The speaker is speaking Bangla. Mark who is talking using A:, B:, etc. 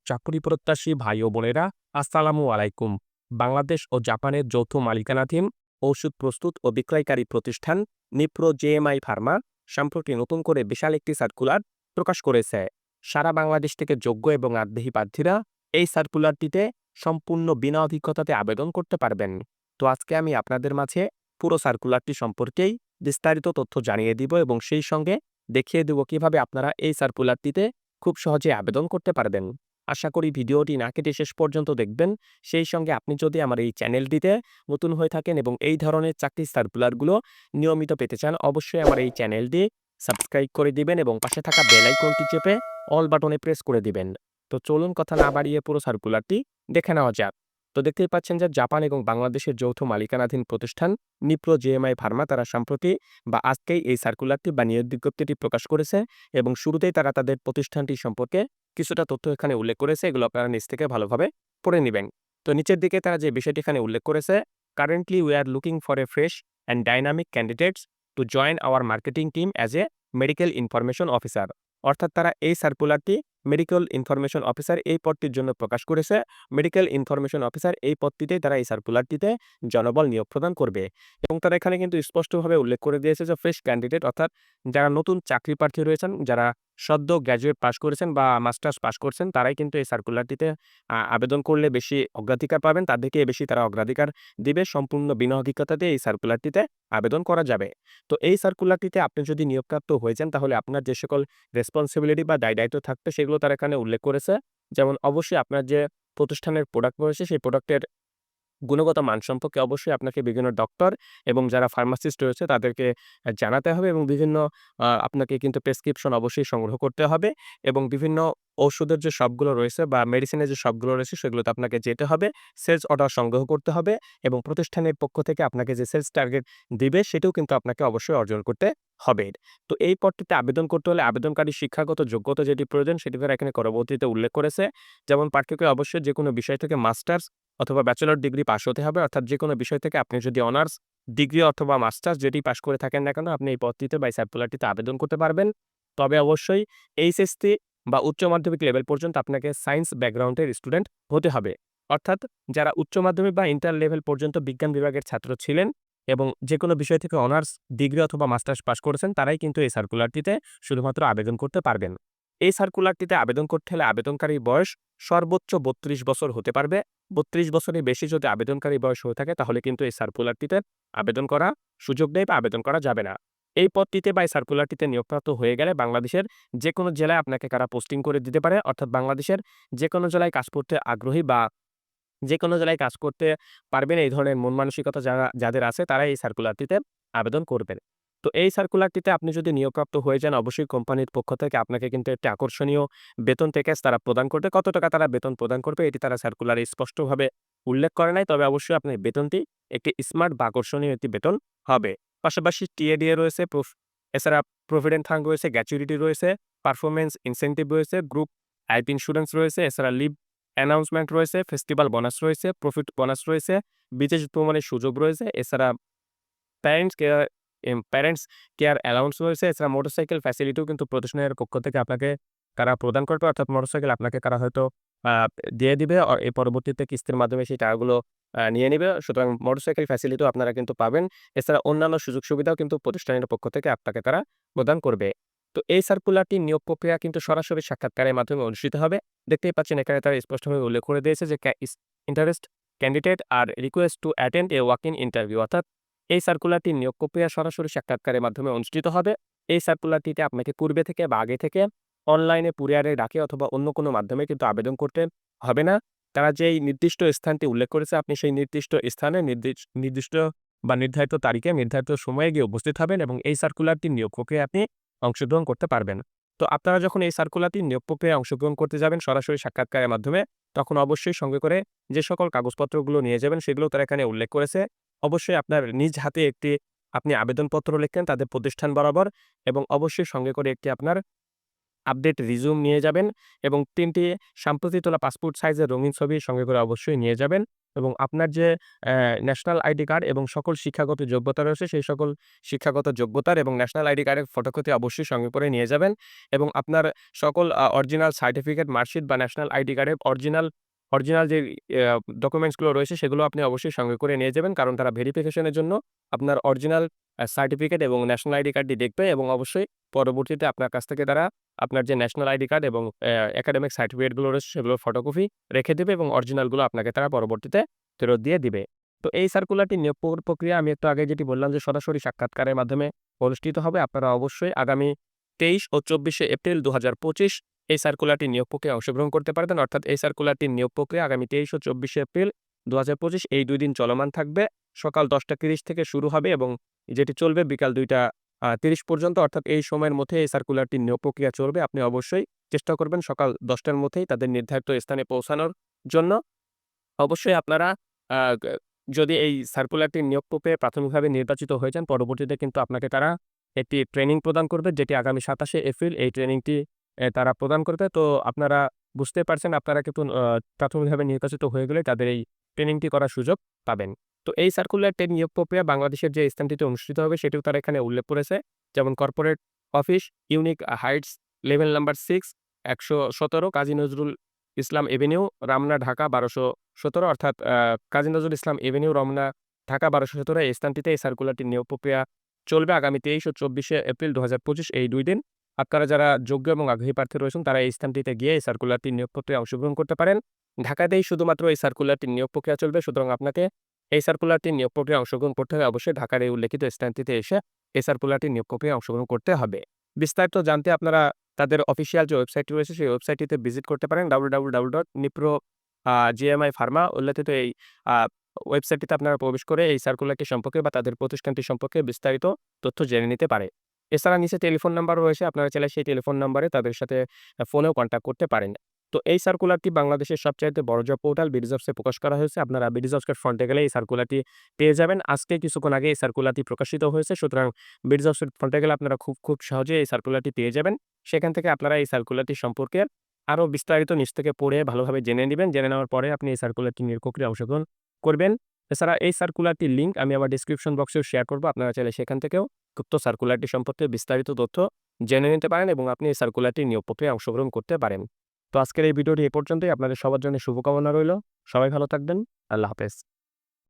A: চাকুরি প্রত্যাশী ভাই ও বোনেরা, আসসালামু আলাইকুম। বাংলাদেশ ও জাপানের যৌথ মালিকানাধীন ওষুধ প্রস্তুত ও বিক্রয়কারী প্রতিষ্ঠান নিপ্রো জেএমআই ফার্মা সম্প্রতি নতুন করে বিশাল একটি সার্কুলার প্রকাশ করেছে। সারা বাংলাদেশ থেকে যোগ্য এবং আগ্রহী প্রার্থীরা এই সার্কুলারটিতে সম্পূর্ণ বিনা অভিজ্ঞতাতে আবেদন করতে পারবেন। তো আজকে আমি আপনাদের মাঝে পুরো সার্কুলারটি সম্পর্কেই বিস্তারিত তথ্য জানিয়ে দিব এবং সেই সঙ্গে দেখিয়ে দেব কিভাবে আপনারা এই সার্কুলারটিতে খুব সহজে আবেদন করতে পারবেন। আশা করি ভিডিওটি না কেটে শেষ পর্যন্ত দেখবেন। সেই সঙ্গে আপনি যদি আমার এই চ্যানেলটিতে নতুন হয়ে থাকেন এবং এই ধরনের চাকরির সার্কুলারগুলো নিয়মিত পেতে চান, অবশ্যই আমার এই চ্যানেলটি সাবস্ক্রাইব করে দিবেন এবং পাশে থাকা বেল আইকনটি চেপে অল বাটনে প্রেস করে দিবেন। তো চলুন কথা না বাড়িয়ে পুরো সার্কুলারটি দেখে নেওয়া যাক। তো দেখতেই পাচ্ছেন যে জাপান এবং বাংলাদেশের যৌথ মালিকানাধীন প্রতিষ্ঠান নিপ্রো জেএমআই ফার্মা তারা সম্প্রতি বা আজকেই এই সার্কুলারটি বা নিয়োগ বিজ্ঞপ্তিটি প্রকাশ করেছে এবং শুরুতেই তারা তাদের প্রতিষ্ঠানটি সম্পর্কে কিছুটা তথ্য এখানে উল্লেখ করেছে। এগুলো আপনারা নিচ থেকে ভালোভাবে পড়ে নেবেন। তো নিচের দিকে তারা যে বিষয়টি এখানে উল্লেখ করেছে, currently we are looking for a fresh and dynamic candidates to join our marketing team as a medical information officer. অর্থাৎ তারা এই সার্কুলারটি মেডিকেল ইনফরমেশন অফিসার এই পদটির জন্য প্রকাশ করেছে। মেডিকেল ইনফরমেশন অফিসার এই পদটিতেই তারা এই সার্কুলারটিতে জনবল নিয়োগ প্রদান করবে এবং তারা এখানে কিন্তু স্পষ্টভাবে উল্লেখ করে দিয়েছে যে ফ্রেশ ক্যান্ডিডেট অর্থাৎ যারা নতুন চাকরি প্রার্থী রয়েছেন, যারা সদ্য গ্র্যাজুয়েট পাস করেছেন বা মাস্টার্স পাস করছেন, তারাই কিন্তু এই সার্কুলারটিতে আবেদন করলে বেশি অগ্রাধিকার পাবেন। তাদেরকে বেশি তারা অগ্রাধিকার দিবে। সম্পূর্ণ বিনা অভিজ্ঞতাতে এই সার্কুলারটিতে আবেদন করা যাবে। তো এই সার্কুলারটিতে আপনি যদি নিয়োগপ্রাপ্ত হয়ে যান, তাহলে আপনার যে সকল রেসপন্সিবিলিটি বা দায়-দায়িত্ব থাকবে সেগুলো তারা এখানে উল্লেখ করেছে। যেমন অবশ্যই আপনার যে প্রতিষ্ঠানের প্রোডাক্ট রয়েছে সেই প্রোডাক্টের গুণগত মান সম্পর্কে অবশ্যই আপনাকে বিভিন্ন ডক্টর এবং যারা ফার্মাসিস্ট রয়েছে তাদেরকে জানাতে হবে এবং বিভিন্ন আপনাকে কিন্তু প্রেসক্রিপশন অবশ্যই সংগ্রহ করতে হবে এবং বিভিন্ন ঔষধের যে শপগুলো রয়েছে বা মেডিসিনের যে শপগুলো রয়েছে সেগুলোতে আপনাকে যেতে হবে, সেলস অর্ডার সংগ্রহ করতে হবে এবং প্রতিষ্ঠানের পক্ষ থেকে আপনাকে যে সেলস টার্গেট দিবে সেটাও কিন্তু আপনাকে অবশ্যই অর্জন করতে হবে। তো এই পদটিতে আবেদন করতে হলে আবেদনকারী শিক্ষাগত যোগ্যতা যেটি প্রয়োজন সেটি তারা এখানে পরবর্তীতে উল্লেখ করেছে। যেমন প্রার্থীকে অবশ্যই যেকোনো বিষয় থেকে মাস্টার্স অথবা ব্যাচেলর ডিগ্রি পাস হতে হবে। অর্থাৎ যেকোনো বিষয় থেকে আপনি যদি অনার্স ডিগ্রি অথবা মাস্টার্স যেটি পাস করে থাকেন না কেন, আপনি এই পদটিতে বা এই সার্কুলারটিতে আবেদন করতে পারবেন। তবে অবশ্যই এইচএসসি বা উচ্চ মাধ্যমিক লেভেল পর্যন্ত আপনাকে সায়েন্স ব্যাকগ্রাউন্ডের স্টুডেন্ট হতে হবে। অর্থাৎ যারা উচ্চ মাধ্যমিক বা ইন্টার লেভেল পর্যন্ত বিজ্ঞান বিভাগের ছাত্র ছিলেন এবং যেকোনো বিষয় থেকে অনার্স ডিগ্রি অথবা মাস্টার্স পাস করেছেন, তারাই কিন্তু এই সার্কুলারটিতে শুধুমাত্র আবেদন করতে পারবেন। এই সার্কুলারটিতে আবেদন করতে হলে আবেদনকারীর বয়স সর্বোচ্চ ৩২ বছর হতে পারবে। ৩২ বছরের বেশি যদি আবেদনকারী বয়স হয়ে থাকে তাহলে কিন্তু এই সার্কুলারটিতে আবেদন করা সুযোগ নেই বা আবেদন করা যাবে না। এই পদটিতে বা এই সার্কুলারটিতে নিয়োগপ্রাপ্ত হয়ে গেলে বাংলাদেশের যেকোনো জেলায় আপনাকে কারা পোস্টিং করে দিতে পারে। অর্থাৎ বাংলাদেশের যেকোনো জেলায় কাজ করতে আগ্রহী বা যেকোনো জেলায় কাজ করতে পারবেন এই ধরনের মন মানসিকতা যাদের আছে তারা এই সার্কুলারটিতে আবেদন করবেন। তো এই সার্কুলারটিতে আপনি যদি নিয়োগপ্রাপ্ত হয়ে যান, অবশ্যই কোম্পানির পক্ষ থেকে আপনাকে কিন্তু একটি আকর্ষণীয় বেতন প্যাকেজ তারা প্রদান করবে। কত টাকা তারা বেতন প্রদান করবে এটি তারা সার্কুলারে স্পষ্টভাবে উল্লেখ করে নাই। তবে অবশ্যই আপনার বেতনটি একটি স্মার্ট বা আকর্ষণীয় একটি বেতন হবে। পাশাপাশি টিএডিএ রয়েছে, এছাড়া প্রভিডেন্ট ফান্ড রয়েছে, গ্র্যাচুইটি রয়েছে, পারফরম্যান্স ইনসেনটিভ রয়েছে, গ্রুপ লাইফ ইন্স্যুরেন্স রয়েছে, এছাড়া লিভ অ্যানাউন্সমেন্ট রয়েছে, ফেস্টিভাল বোনাস রয়েছে, প্রফিট বোনাস রয়েছে, বিদেশ ভ্রমণের সুযোগ রয়েছে, এছাড়া parents care parents care allowance রয়েছে। এছাড়া মোটরসাইকেল ফ্যাসিলিটিও কিন্তু প্রতিষ্ঠানের পক্ষ থেকে আপনাকে তারা প্রদান করবে। অর্থাৎ মোটরসাইকেল আপনাকে তারা হয়তো আ দিয়ে দিবে। এর পরবর্তীতে কিস্তির মাধ্যমে সেই টাকাগুলো নিয়ে নিবে। সুতরাং মোটরসাইকেল ফ্যাসিলিটিও আপনারা কিন্তু পাবেন। এছাড়া অন্যান্য সুযোগ সুবিধাও কিন্তু প্রতিষ্ঠানের পক্ষ থেকে আপনাকে তারা প্রদান করবে। তো এই সার্কুলারটির নিয়োগ প্রক্রিয়া কিন্তু সরাসরি সাক্ষাৎকারের মাধ্যমে অনুষ্ঠিত হবে। দেখতেই পাচ্ছেন এখানে তারা স্পষ্টভাবে উল্লেখ করে দিয়েছে যে interest candidate are request to attend a walk in interview. অর্থাৎ এই সার্কুলারটির নিয়োগ প্রক্রিয়া সরাসরি সাক্ষাৎকারের মাধ্যমে অনুষ্ঠিত হবে। এই সার্কুলারটিতে আপনাকে পূর্বে থেকে বা আগে থেকে অনলাইনে কুরিয়ারে ডাকে অথবা অন্য কোনো মাধ্যমে কিন্তু আবেদন করতে হবে না। তারা যেই নির্দিষ্ট স্থানটি উল্লেখ করেছে আপনি সেই নির্দিষ্ট স্থানে নির্দিষ্ট বা নির্ধারিত তারিখে নির্ধারিত সময়ে গিয়ে উপস্থিত হবেন এবং এই সার্কুলারটির নিয়োগ প্রক্রিয়ায় আপনি অংশগ্রহণ করতে পারবেন। তো আপনারা যখন এই সার্কুলারটির নিয়োগ প্রক্রিয়ায় অংশগ্রহণ করতে যাবেন সরাসরি সাক্ষাৎকারের মাধ্যমে, তখন অবশ্যই সঙ্গে করে যে সকল কাগজপত্রগুলো নিয়ে যাবেন সেগুলো তারা এখানে উল্লেখ করেছে। অবশ্যই আপনার নিজ হাতে একটি আপনি আবেদনপত্র লিখবেন তাদের প্রতিষ্ঠান বরাবর এবং অবশ্যই সঙ্গে করে একটি আপনার আপডেট রিজিউম নিয়ে যাবেন এবং ৩ টি সাম্প্রতি তোলা পাসপোর্ট সাইজের রঙিন ছবি সঙ্গে করে অবশ্যই নিয়ে যাবেন। এবং আপনার যে ন্যাশনাল আইডি কার্ড এবং সকল শিক্ষাগত যোগ্যতা রয়েছে, সেই সকল শিক্ষাগত যোগ্যতার এবং ন্যাশনাল আইডি কার্ডের ফটোকপি অবশ্যই সঙ্গে করে নিয়ে যাবেন এবং আপনার সকল অরিজিনাল সার্টিফিকেট, মার্কশিট বা ন্যাশনাল আইডি কার্ডের অরিজিনাল যে ডকুমেন্টস গুলো রয়েছে সেগুলো আপনি অবশ্যই সঙ্গে করে নিয়ে যাবেন। কারণ তারা ভেরিফিকেশন এর জন্য আপনার অরিজিনাল সার্টিফিকেট এবং ন্যাশনাল আইডি কার্ডটি দেখবে এবং অবশ্যই পরবর্তীতে আপনার কাছ থেকে তারা আপনার যে ন্যাশনাল আইডি কার্ড এবং একাডেমিক সার্টিফিকেট গুলো রয়েছে সেগুলোর ফটোকপি রেখে দিবে এবং অরিজিনাল গুলো আপনাকে তারা পরবর্তীতে ফেরত দিয়ে দিবে। তো এই সার্কুলারটি নিয়োগ প্রক্রিয়া আমি একটু আগে যেটি বললাম যে সরাসরি সাক্ষাৎকারের মাধ্যমে অনুষ্ঠিত হবে। আপনারা অবশ্যই আগামী ২৩ ও ২৪শে এপ্রিল ২০২৫ এই সার্কুলারটির নিয়োগ প্রক্রিয়ায় অংশগ্রহণ করতে পারবেন। অর্থাৎ এই সার্কুলারটির নিয়োগ প্রক্রিয়া আগামী ২৩ ও ২৪শে এপ্রিল ২০২৫ এই ২ দিন চলমান থাকবে। সকাল ১০টা ৩০ থেকে শুরু হবে এবং যেটি চলবে বিকাল ২টা ৩০ পর্যন্ত। অর্থাৎ এই সময়ের মধ্যে এই সার্কুলারটির নিয়োগ প্রক্রিয়া চলবে। আপনি অবশ্যই চেষ্টা করবেন সকাল ১০টার মধ্যেই তাদের নির্ধারিত স্থানে পৌঁছানোর জন্য। অবশ্যই আপনারা আ গ যদি এই সার্কুলারটির নিয়োগ প্রক্রিয়ায় প্রাথমিকভাবে নির্বাচিত হয়ে যান, পরবর্তীতে কিন্তু আপনাকে তারা একটি ট্রেনিং প্রদান করবে, যেটি আগামী ২৭শে এপ্রিল এই ট্রেনিংটি তারা প্রদান করবে। তো আপনারা বুঝতে পারছেন আপনারা কিন্তু প্রাথমিকভাবে নির্বাচিত হয়ে গেলে তাদের এই ট্রেনিংটি করার সুযোগ পাবেন। তো এই সার্কুলারটির নিয়োগ প্রক্রিয়া বাংলাদেশের যে স্থানটিতে অনুষ্ঠিত হবে সেটিও তারা এখানে উল্লেখ করেছে। যেমন corporate office, unique Heights, level number ৬, ১১৭ Kazi Nazrul Islam Avenue, Ramna, Dhaka ১২১৭ অর্থাৎ কাজী নজরুল ইসলাম এভিনিউ, রমনা, ঢাকা ১২১৭ এই স্থানটিতে এই সার্কুলারটির নিয়োগ প্রক্রিয়া চলবে আগামী ২৩ ও ২৪শে এপ্রিল ২০২৫ এই ২ দিন। আপনারা যারা যোগ্য এবং আগ্রহী প্রার্থী রয়েছেন তারা এই স্থানটিতে গিয়ে এই সার্কুলারটির নিয়োগ প্রক্রিয়ায় অংশগ্রহণ করতে পারেন। ঢাকাতেই শুধুমাত্র এই সার্কুলারটির নিয়োগ প্রক্রিয়া চলবে। সুতরাং আপনাকে এই সার্কুলারটির নিয়োগ প্রক্রিয়ায় অংশগ্রহণ করতে হলে অবশ্যই ঢাকার এই উল্লেখিত স্থানটিতে এসে এই সার্কুলারটির নিয়োগ প্রক্রিয়ায় অংশগ্রহণ করতে হবে। বিস্তারিত জানতে আপনারা তাদের অফিসিয়াল যে ওয়েবসাইটটি রয়েছে সেই ওয়েবসাইটটিতে ভিজিট করতে পারেন www.nipro GMI Pharma উল্লেখিত এই আ ওয়েবসাইটটিতে আপনারা প্রবেশ করে এই সার্কুলারটি সম্পর্কে বা তাদের প্রতিষ্ঠানটি সম্পর্কে বিস্তারিত তথ্য জেনে নিতে পারে। এছাড়া নিচে টেলিফোন নাম্বারও রয়েছে। আপনারা চাইলে সেই টেলিফোন নাম্বারে তাদের সাথে ফোনেও কনট্যাক্ট করতে পারেন। তো এই সার্কুলারটি বাংলাদেশের সবচাইতে বড় জব পোর্টাল বিডিজবসে প্রকাশ করা হয়েছে। আপনারা বিডিজবসের ফ্রন্টে গেলে এই সার্কুলারটি পেয়ে যাবেন। আজকে কিছুক্ষণ আগে এই সার্কুলারটি প্রকাশিত হয়েছে। সুতরাং বিডিজবসের ফ্রন্টে গেলে আপনারা খুব সহজেই এই সার্কুলারটি পেয়ে যাবেন। সেখান থেকে আপনারা এই সার্কুলারটি সম্পর্কে আরো বিস্তারিত নিচ থেকে পড়ে ভালোভাবে জেনে নিবেন। জেনে নেওয়ার পরে আপনি এই সার্কুলারটি নিয়োগ প্রক্রিয়ায় অংশগ্রহণ করবেন। এছাড়া এই সার্কুলারটির লিঙ্ক আমি আমার ডেসক্রিপশন বক্সেও শেয়ার করব। আপনারা চাইলে সেখান থেকেও উক্ত সার্কুলারটি সম্পর্কে বিস্তারিত তথ্য জেনে নিতে পারেন এবং আপনি এই সার্কুলারটির নিয়োগ প্রক্রিয়ায় অংশগ্রহণ করতে পারেন। তো আজকের এই ভিডিওটি এ পর্যন্তই। আপনাদের সবার জন্য শুভকামনা রইল। সবাই ভালো থাকবেন। আল্লাহ হাফেজ।